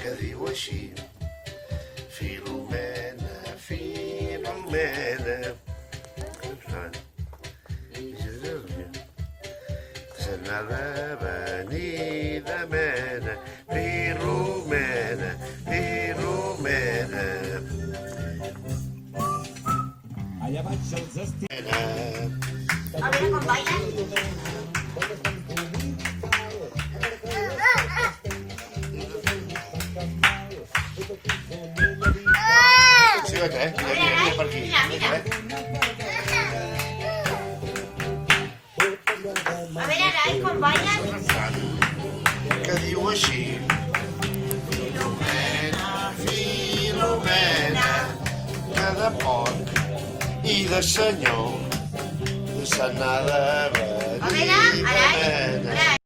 Que diu així: Filomena, Filomena, se n'ha de venir de mena, Filomena, Filomena. Allà vaig els estirs. A veure com ballen. Siga't, mira per aquí. Mira. A veure, Arai, com ballen. Que diu així: Filomena, Filomena, que de porc i de senyor se n'ha de venir de mena.